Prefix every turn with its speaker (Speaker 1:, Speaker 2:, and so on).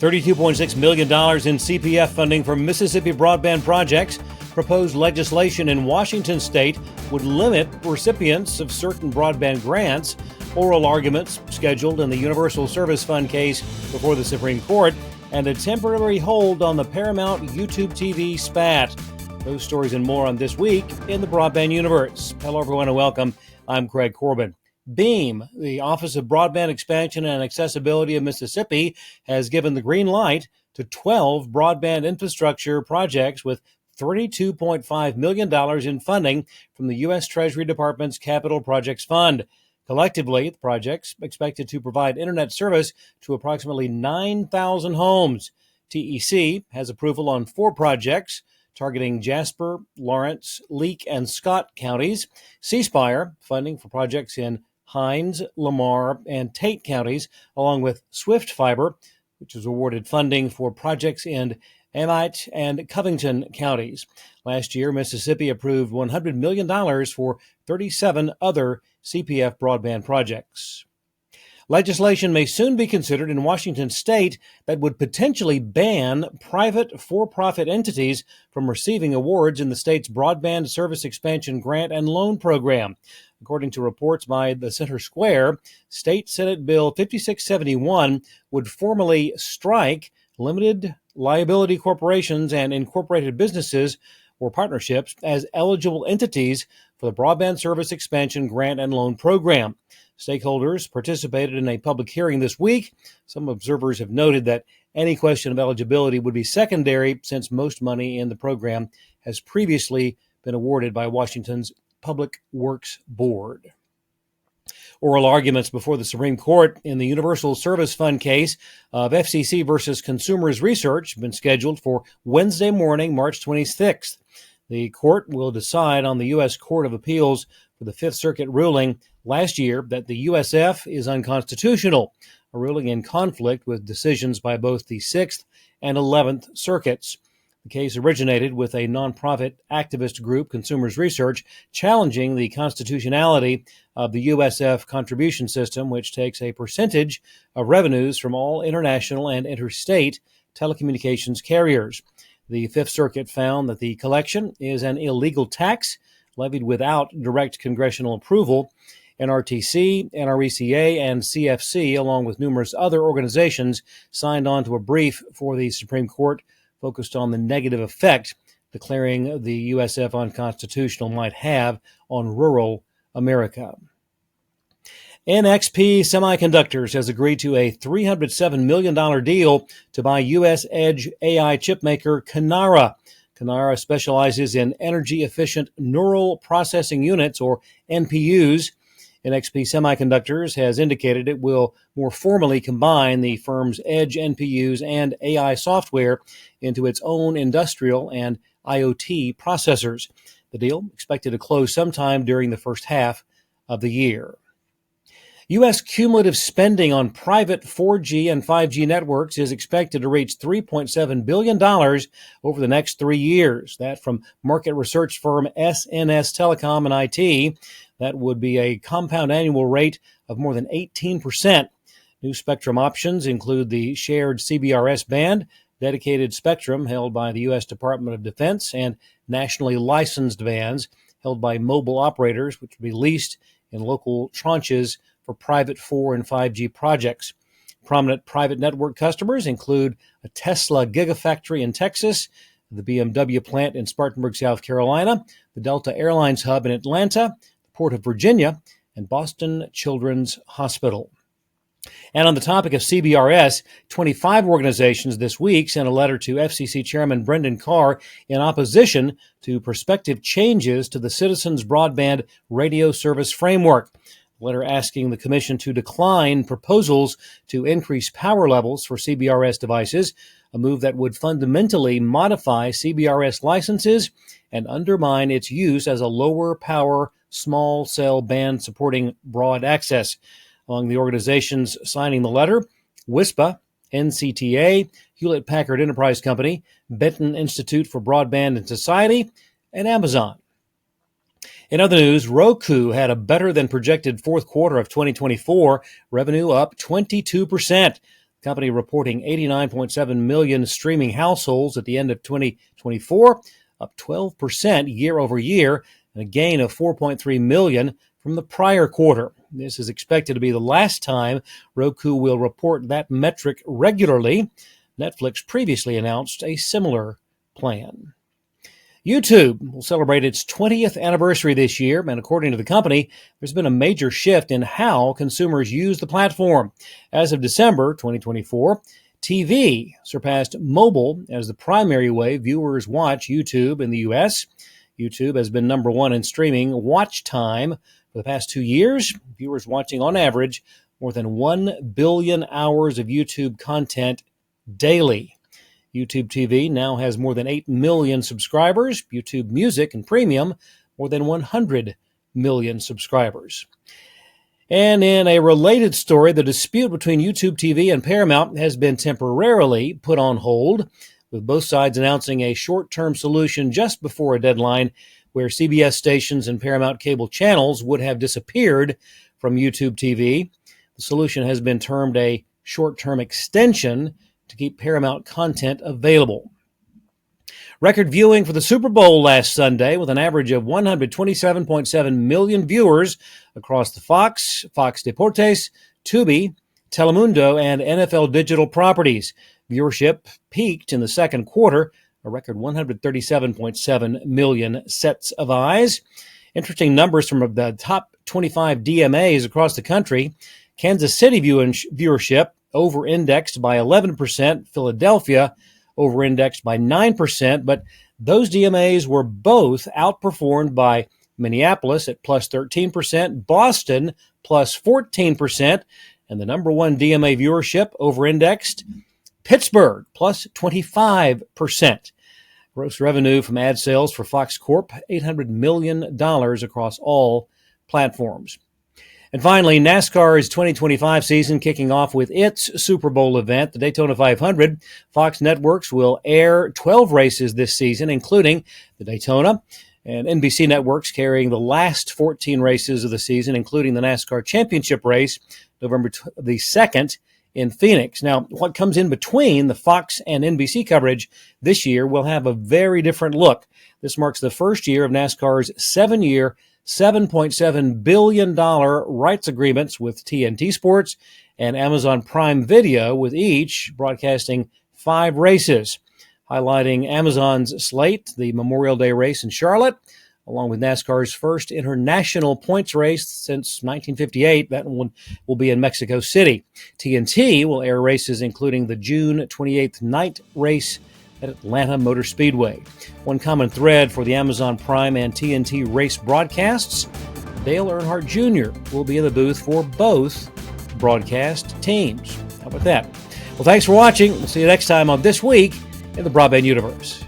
Speaker 1: $32.6 million in CPF funding for Mississippi broadband projects. Proposed legislation in Washington state would limit recipients of certain broadband grants. Oral arguments scheduled in the Universal Service Fund case before the Supreme Court, and a temporary hold on the Paramount YouTube TV spat. Those stories and more on This Week in the Broadband Universe. Hello, everyone, and welcome. I'm Craig Corbin. Beam, the Office of Broadband Expansion and Accessibility of Mississippi, has given the green light to 12 broadband infrastructure projects with $32.5 million in funding from the U.S. Treasury Department's Capital Projects Fund. Collectively, the projects expected to provide internet service to approximately 9,000 homes. TEC has approval on 4 projects targeting Jasper, Lawrence, Leake, and Scott counties. C-Spire, funding for projects in Hinds, Lamar, and Tate counties, along with Swift Fiber, which was awarded funding for projects in Amite and Covington counties. Last year, Mississippi approved $100 million for 37 other CPF broadband projects. Legislation may soon be considered in Washington state that would potentially ban private for-profit entities from receiving awards in the state's Broadband Service Expansion Grant and Loan Program. According to reports by the Center Square, State Senate Bill 5671 would formally strike limited liability corporations and incorporated businesses or partnerships as eligible entities for the Broadband Service Expansion Grant and Loan Program. Stakeholders participated in a public hearing this week. Some observers have noted that any question of eligibility would be secondary since most money in the program has previously been awarded by Washington's Public Works Board. Oral arguments before the Supreme Court in the Universal Service Fund case of FCC versus Consumers Research have been scheduled for Wednesday morning, March 26th. The court will decide on the U.S. Court of Appeals for the Fifth Circuit ruling last year that the USF is unconstitutional, a ruling in conflict with decisions by both the 6th and 11th Circuits. The case originated with a nonprofit activist group, Consumers Research, challenging the constitutionality of the USF contribution system, which takes a percentage of revenues from all international and interstate telecommunications carriers. The Fifth Circuit found that the collection is an illegal tax levied without direct congressional approval. NRTC, NRECA, and CFC, along with numerous other organizations, signed on to a brief for the Supreme Court focused on the negative effect declaring the USF unconstitutional might have on rural America. NXP Semiconductors has agreed to a $307 million deal to buy U.S. edge AI chipmaker Kinara. Kinara specializes in energy-efficient neural processing units, or NPUs. NXP Semiconductors has indicated it will more formally combine the firm's edge NPUs and AI software into its own industrial and IoT processors. The deal expected to close sometime during the first half of the year. U.S. cumulative spending on private 4G and 5G networks is expected to reach $3.7 billion over the next 3 years. That from market research firm SNS Telecom and IT. That would be a compound annual rate of more than 18%. New spectrum options include the shared CBRS band, dedicated spectrum held by the U.S. Department of Defense, and nationally licensed bands held by mobile operators, which will be leased in local tranches for private 4 and 5G projects. Prominent private network customers include a Tesla Gigafactory in Texas, the BMW plant in Spartanburg, South Carolina, the Delta Airlines hub in Atlanta, the Port of Virginia, and Boston Children's Hospital. And on the topic of CBRS, 25 organizations this week sent a letter to FCC Chairman Brendan Carr in opposition to prospective changes to the Citizens Broadband Radio Service Framework. A letter asking the Commission to decline proposals to increase power levels for CBRS devices, a move that would fundamentally modify CBRS licenses and undermine its use as a lower power, small cell band supporting broad access. Among the organizations signing the letter, WISPA, NCTA, Hewlett-Packard Enterprise Company, Benton Institute for Broadband and Society, and Amazon. In other news, Roku had a better than projected fourth quarter of 2024, revenue up 22%. company reporting 89.7 million streaming households at the end of 2024, up 12% year over year, and a gain of 4.3 million from the prior quarter. This is expected to be the last time Roku will report that metric regularly. Netflix previously announced a similar plan. YouTube will celebrate its 20th anniversary this year, and according to the company, there's been a major shift in how consumers use the platform. As of December 2024, TV surpassed mobile as the primary way viewers watch YouTube in the U.S. YouTube has been number one in streaming watch time for the past 2 years, viewers watching on average more than 1 billion hours of YouTube content daily. YouTube TV now has more than 8 million subscribers. YouTube Music and Premium, more than 100 million subscribers. And in a related story, the dispute between YouTube TV and Paramount has been temporarily put on hold, with both sides announcing a short-term solution just before a deadline where CBS stations and Paramount cable channels would have disappeared from YouTube TV. The solution has been termed a short-term extension to keep Paramount content available. Record viewing for the Super Bowl last Sunday with an average of 127.7 million viewers across the Fox, Fox Deportes, Tubi, Telemundo, and NFL digital properties. Viewership peaked in the second quarter, a record 137.7 million sets of eyes. Interesting numbers from the top 25 DMAs across the country. Kansas City viewership over-indexed by 11%, Philadelphia over-indexed by 9%, but those DMAs were both outperformed by Minneapolis at plus 13%, Boston plus 14%, and the number one DMA viewership over-indexed, Pittsburgh plus 25%. Gross revenue from ad sales for Fox Corp, $800 million across all platforms. And finally, NASCAR's 2025 season kicking off with its Super Bowl event, the Daytona 500. Fox Networks will air 12 races this season, including the Daytona, and NBC Networks carrying the last 14 races of the season, including the NASCAR Championship race, November the 2nd in Phoenix. Now, what comes in between the Fox and NBC coverage this year will have a very different look. This marks the first year of NASCAR's 7-year, $7.7 billion rights agreements with TNT Sports and Amazon Prime Video, with each broadcasting 5 races, highlighting Amazon's slate, the Memorial Day race in Charlotte, along with NASCAR's first international points race since 1958. That one will be in Mexico City. TNT will air races including the June 28th night race at Atlanta Motor Speedway. One common thread for the Amazon Prime and TNT race broadcasts, Dale Earnhardt Jr. will be in the booth for both broadcast teams. How about that? Well, thanks for watching. We'll see you next time on This Week in the Broadband Universe.